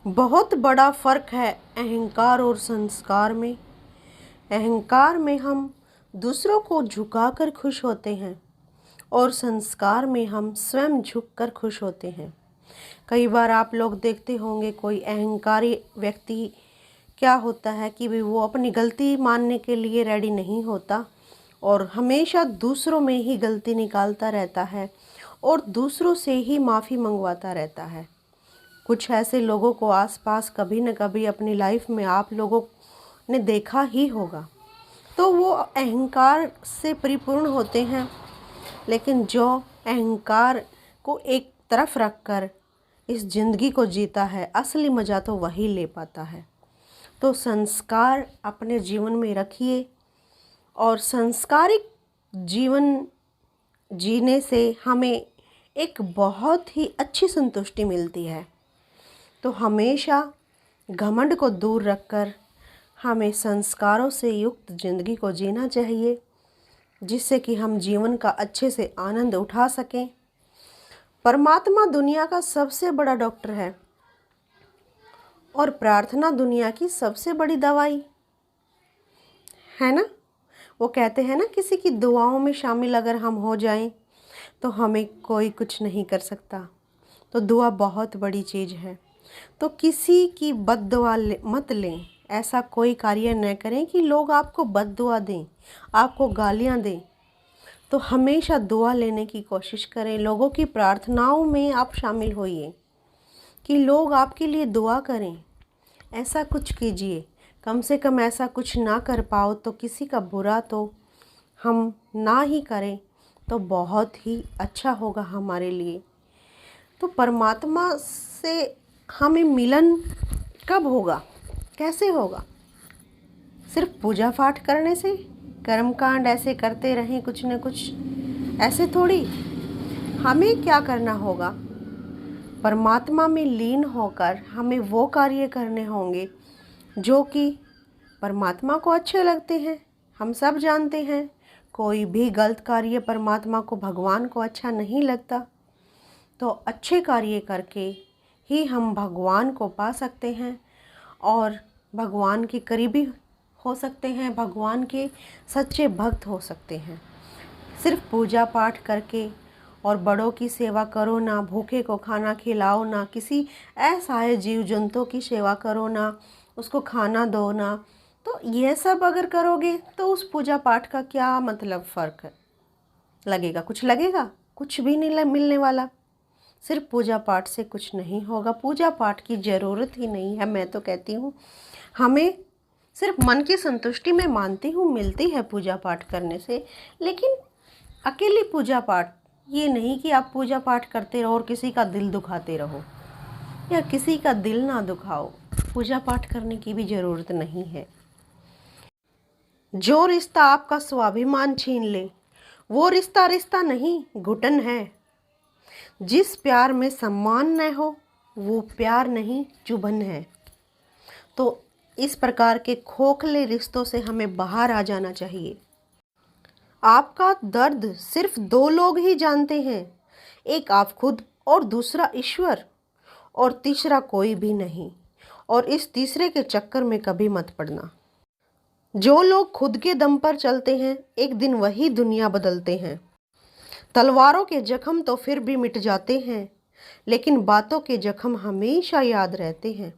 बहुत बड़ा फ़र्क है अहंकार और संस्कार में। अहंकार में हम दूसरों को झुकाकर खुश होते हैं और संस्कार में हम स्वयं झुककर खुश होते हैं। कई बार आप लोग देखते होंगे कोई अहंकारी व्यक्ति क्या होता है कि वो अपनी गलती मानने के लिए रेडी नहीं होता और हमेशा दूसरों में ही गलती निकालता रहता है और दूसरों से ही माफ़ी मंगवाता रहता है। कुछ ऐसे लोगों को आसपास कभी न कभी अपनी लाइफ में आप लोगों ने देखा ही होगा। तो वो अहंकार से परिपूर्ण होते हैं, लेकिन जो अहंकार को एक तरफ रखकर इस ज़िंदगी को जीता है, असली मज़ा तो वही ले पाता है। तो संस्कार अपने जीवन में रखिए और संस्कारिक जीवन जीने से हमें एक बहुत ही अच्छी संतुष्टि मिलती है। तो हमेशा घमंड को दूर रखकर हमें संस्कारों से युक्त ज़िंदगी को जीना चाहिए, जिससे कि हम जीवन का अच्छे से आनंद उठा सकें। परमात्मा दुनिया का सबसे बड़ा डॉक्टर है और प्रार्थना दुनिया की सबसे बड़ी दवाई है ना। वो कहते हैं ना, किसी की दुआओं में शामिल अगर हम हो जाएं तो हमें कोई कुछ नहीं कर सकता। तो दुआ बहुत बड़ी चीज़ है। तो किसी की बद्दुआ मत लें। ऐसा कोई कार्य न करें कि लोग आपको बद्दुआ दें, आपको गालियां दें। तो हमेशा दुआ लेने की कोशिश करें। लोगों की प्रार्थनाओं में आप शामिल होइए कि लोग आपके लिए दुआ करें। ऐसा कुछ कीजिए। कम से कम ऐसा कुछ ना कर पाओ तो किसी का बुरा तो हम ना ही करें तो बहुत ही अच्छा होगा हमारे लिए। तो परमात्मा से हमें मिलन कब होगा, कैसे होगा? सिर्फ पूजा पाठ करने से, कर्मकांड ऐसे करते रहें कुछ न कुछ, ऐसे थोड़ी। हमें क्या करना होगा? परमात्मा में लीन होकर हमें वो कार्य करने होंगे जो कि परमात्मा को अच्छे लगते हैं। हम सब जानते हैं कोई भी गलत कार्य परमात्मा को, भगवान को अच्छा नहीं लगता। तो अच्छे कार्य करके ही हम भगवान को पा सकते हैं और भगवान के करीबी हो सकते हैं, भगवान के सच्चे भक्त हो सकते हैं। सिर्फ पूजा पाठ करके और बड़ों की सेवा करो ना, भूखे को खाना खिलाओ ना, किसी असहाय जीव जंतु की सेवा करो ना, उसको खाना दो ना, तो यह सब अगर करोगे तो उस पूजा पाठ का क्या मतलब फ़र्क लगेगा? कुछ लगेगा? कुछ भी नहीं मिलने वाला। सिर्फ पूजा पाठ से कुछ नहीं होगा। पूजा पाठ की ज़रूरत ही नहीं है। मैं तो कहती हूँ हमें सिर्फ मन की संतुष्टि में मानती हूँ मिलती है पूजा पाठ करने से, लेकिन अकेली पूजा पाठ ये नहीं कि आप पूजा पाठ करते रहो और किसी का दिल दुखाते रहो, या किसी का दिल ना दुखाओ। पूजा पाठ करने की भी ज़रूरत नहीं है। जो रिश्ता आपका स्वाभिमान छीन ले वो रिश्ता रिश्ता नहीं, घुटन है। जिस प्यार में सम्मान न हो वो प्यार नहीं, चुभन है। तो इस प्रकार के खोखले रिश्तों से हमें बाहर आ जाना चाहिए। आपका दर्द सिर्फ दो लोग ही जानते हैं, एक आप खुद और दूसरा ईश्वर, और तीसरा कोई भी नहीं। और इस तीसरे के चक्कर में कभी मत पड़ना। जो लोग खुद के दम पर चलते हैं एक दिन वही दुनिया बदलते हैं। तलवारों के जख्म तो फिर भी मिट जाते हैं, लेकिन बातों के जख्म हमेशा याद रहते हैं।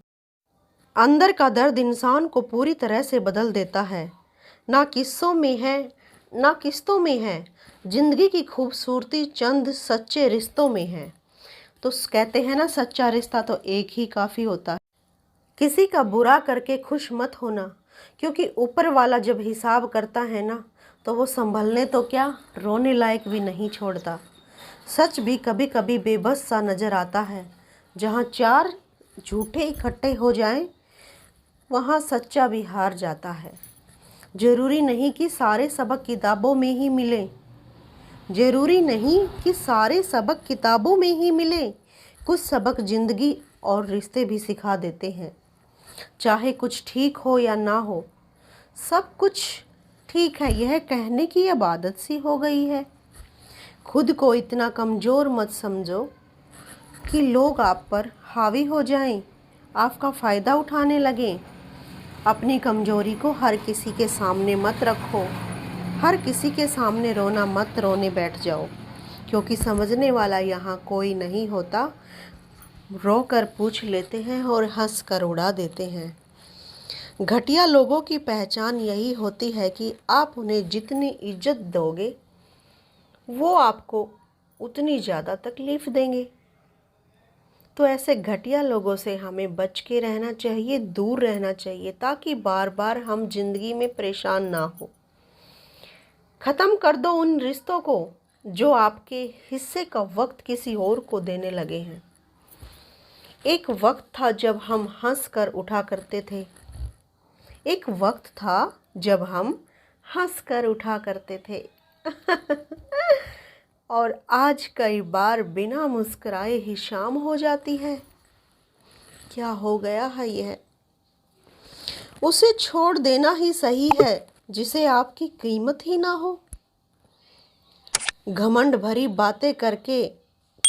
अंदर का दर्द इंसान को पूरी तरह से बदल देता है। ना किस्सों में है ना किस्तों में है, जिंदगी की खूबसूरती चंद सच्चे रिश्तों में है। तो कहते हैं ना, सच्चा रिश्ता तो एक ही काफ़ी होता है। किसी का बुरा करके खुश मत होना, क्योंकि ऊपर वाला जब हिसाब करता है ना तो वो संभलने तो क्या, रोने लायक भी नहीं छोड़ता। सच भी कभी कभी बेबस सा नज़र आता है। जहाँ चार झूठे इकट्ठे हो जाएं, वहाँ सच्चा भी हार जाता है। ज़रूरी नहीं कि सारे सबक किताबों में ही मिले, ज़रूरी नहीं कि सारे सबक किताबों में ही मिले। कुछ सबक ज़िंदगी और रिश्ते भी सिखा देते हैं। चाहे कुछ ठीक हो या ना हो, सब कुछ ठीक है यह कहने की अब आदत सी हो गई है। खुद को इतना कमज़ोर मत समझो कि लोग आप पर हावी हो जाएं। आपका फ़ायदा उठाने लगें। अपनी कमज़ोरी को हर किसी के सामने मत रखो। हर किसी के सामने रोना मत रोने बैठ जाओ, क्योंकि समझने वाला यहाँ कोई नहीं होता। रो कर पूछ लेते हैं और हंस कर उड़ा देते हैं। घटिया लोगों की पहचान यही होती है कि आप उन्हें जितनी इज्जत दोगे वो आपको उतनी ज़्यादा तकलीफ़ देंगे। तो ऐसे घटिया लोगों से हमें बच के रहना चाहिए, दूर रहना चाहिए, ताकि बार बार हम जिंदगी में परेशान ना हो। ख़त्म कर दो उन रिश्तों को जो आपके हिस्से का वक्त किसी और को देने लगे हैं। एक वक्त था जब हम हंस कर उठा करते थे। एक वक्त था जब हम हंस कर उठा करते थे। और आज कई बार बिना मुस्कुराए ही शाम हो जाती है। क्या हो गया है यह? उसे छोड़ देना ही सही है जिसे आपकी कीमत ही ना हो। घमंड भरी बातें करके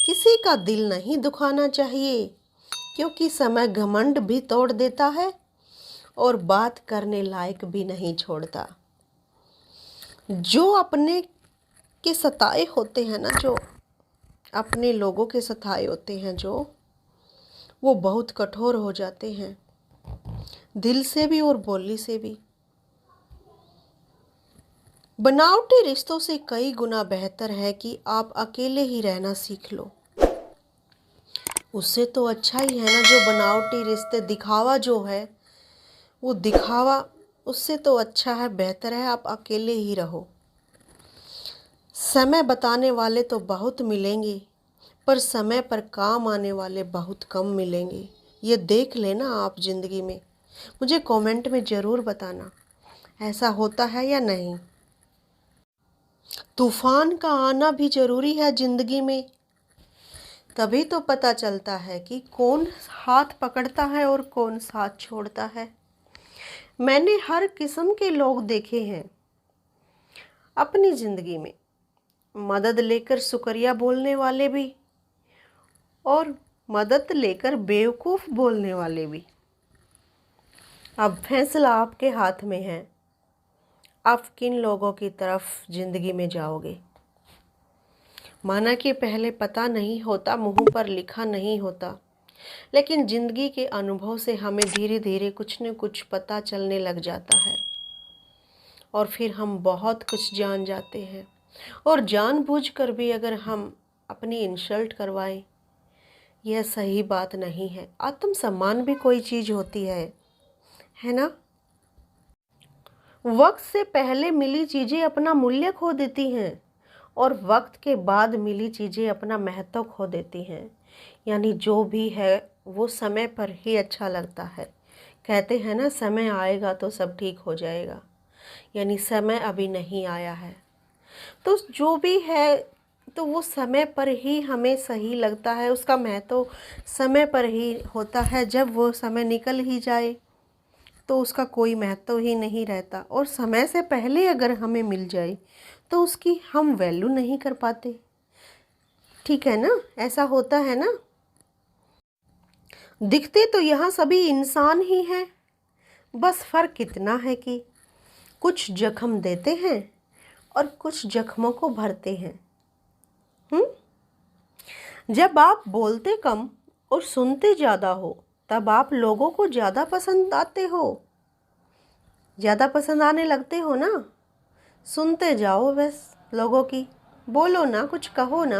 किसी का दिल नहीं दुखाना चाहिए, क्योंकि समय घमंड भी तोड़ देता है और बात करने लायक भी नहीं छोड़ता। जो अपने के सताए होते हैं ना, जो अपने लोगों के सताए होते हैं, जो वो बहुत कठोर हो जाते हैं, दिल से भी और बोली से भी। बनावटी रिश्तों से कई गुना बेहतर है कि आप अकेले ही रहना सीख लो। उससे तो अच्छा ही है ना जो बनावटी रिश्ते, दिखावा जो है वो दिखावा, उससे तो अच्छा है, बेहतर है आप अकेले ही रहो। समय बताने वाले तो बहुत मिलेंगे, पर समय पर काम आने वाले बहुत कम मिलेंगे। ये देख लेना आप ज़िंदगी में। मुझे कमेंट में ज़रूर बताना ऐसा होता है या नहीं। तूफान का आना भी ज़रूरी है ज़िंदगी में, तभी तो पता चलता है कि कौन हाथ पकड़ता है और कौन साथ छोड़ता है। मैंने हर किस्म के लोग देखे हैं अपनी ज़िंदगी में, मदद लेकर शुक्रिया बोलने वाले भी और मदद लेकर बेवकूफ़ बोलने वाले भी। अब फैसला आपके हाथ में है, आप किन लोगों की तरफ ज़िंदगी में जाओगे। माना कि पहले पता नहीं होता, मुंह पर लिखा नहीं होता, लेकिन ज़िंदगी के अनुभव से हमें धीरे धीरे कुछ न कुछ पता चलने लग जाता है और फिर हम बहुत कुछ जान जाते हैं। और जानबूझकर भी अगर हम अपनी इंसल्ट करवाएं, यह सही बात नहीं है। आत्मसम्मान भी कोई चीज़ होती है ना। वक्त से पहले मिली चीज़ें अपना मूल्य खो देती हैं और वक्त के बाद मिली चीज़ें अपना महत्व खो देती हैं। यानी जो भी है वो समय पर ही अच्छा लगता है। कहते हैं ना, समय आएगा तो सब ठीक हो जाएगा, यानी समय अभी नहीं आया है। तो जो भी है तो वो समय पर ही हमें सही लगता है, उसका महत्व समय पर ही होता है। जब वो समय निकल ही जाए तो उसका कोई महत्व ही नहीं रहता। और समय से पहले अगर हमें मिल जाए तो उसकी हम वैल्यू नहीं कर पाते। ठीक है ना, ऐसा होता है ना। दिखते तो यहाँ सभी इंसान ही हैं, बस फ़र्क इतना है कि कुछ जख्म देते हैं और कुछ जख्मों को भरते हैं। जब आप बोलते कम और सुनते ज़्यादा हो तब आप लोगों को ज़्यादा पसंद आते हो, ज़्यादा पसंद आने लगते हो ना। सुनते जाओ बस लोगों की, बोलो ना, कुछ कहो ना।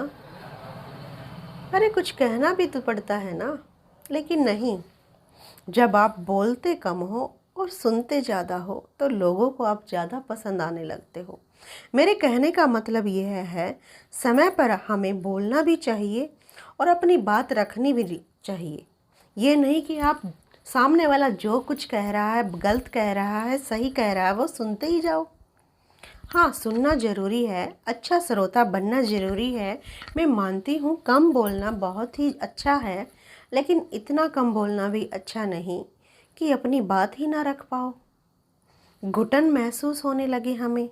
अरे कुछ कहना भी तो पड़ता है ना। लेकिन नहीं, जब आप बोलते कम हो और सुनते ज़्यादा हो तो लोगों को आप ज़्यादा पसंद आने लगते हो। मेरे कहने का मतलब ये है समय पर हमें बोलना भी चाहिए और अपनी बात रखनी भी चाहिए। ये नहीं कि आप सामने वाला जो कुछ कह रहा है, गलत कह रहा है, सही कह रहा है, वो सुनते ही जाओ। हाँ, सुनना ज़रूरी है, अच्छा श्रोता बनना ज़रूरी है। मैं मानती हूँ कम बोलना बहुत ही अच्छा है, लेकिन इतना कम बोलना भी अच्छा नहीं कि अपनी बात ही ना रख पाओ, घुटन महसूस होने लगे हमें।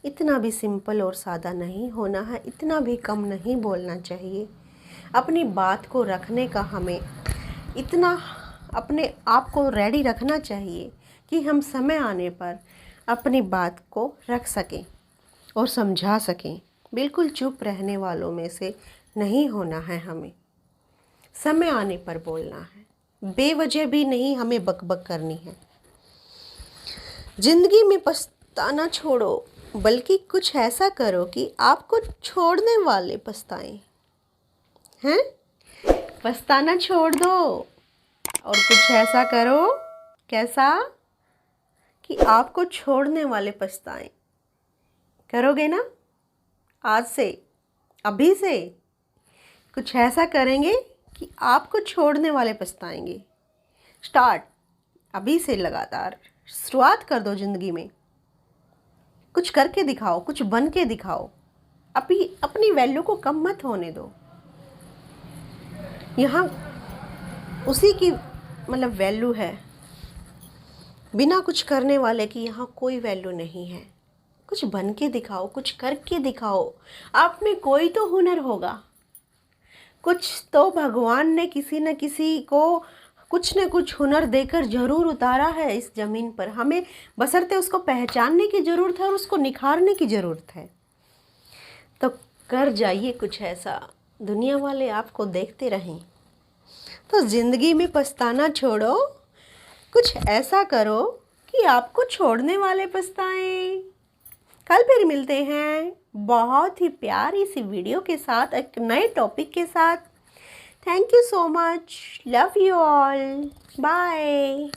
इतना भी सिंपल और सादा नहीं होना है, इतना भी कम नहीं बोलना चाहिए। अपनी बात को रखने का हमें इतना अपने आप को रेडी रखना चाहिए कि हम समय आने पर अपनी बात को रख सकें और समझा सकें। बिल्कुल चुप रहने वालों में से नहीं होना है हमें, समय आने पर बोलना है। बेवजह भी नहीं हमें बकबक करनी है। ज़िंदगी में पछताना छोड़ो, बल्कि कुछ ऐसा करो कि आपको छोड़ने वाले पछताएं। हैं? पछताना छोड़ दो और कुछ ऐसा करो, कैसा, कि आपको छोड़ने वाले पछताएं। करोगे ना? आज से, अभी से कुछ ऐसा करेंगे कि आपको छोड़ने वाले पछताएंगे। स्टार्ट अभी से, लगातार शुरुआत कर दो ज़िंदगी में। कुछ करके दिखाओ, कुछ बन के दिखाओ। अपनी वैल्यू को कम मत होने दो। यहाँ उसी की वैल्यू है, बिना कुछ करने वाले की यहाँ कोई वैल्यू नहीं है। कुछ बन के दिखाओ, कुछ करके दिखाओ। आप में कोई तो हुनर होगा, कुछ तो भगवान ने किसी न किसी को कुछ न कुछ हुनर देकर ज़रूर उतारा है इस ज़मीन पर। हमें बशर्ते उसको पहचानने की ज़रूरत है और उसको निखारने की ज़रूरत है। तो कर जाइए कुछ ऐसा, दुनिया वाले आपको देखते रहें। तो ज़िंदगी में पछताना छोड़ो, कुछ ऐसा करो कि आपको छोड़ने वाले पछताएं। कल फिर मिलते हैं बहुत ही प्यारी सी वीडियो के साथ, एक नए टॉपिक के साथ। Thank you so much, love you all, bye.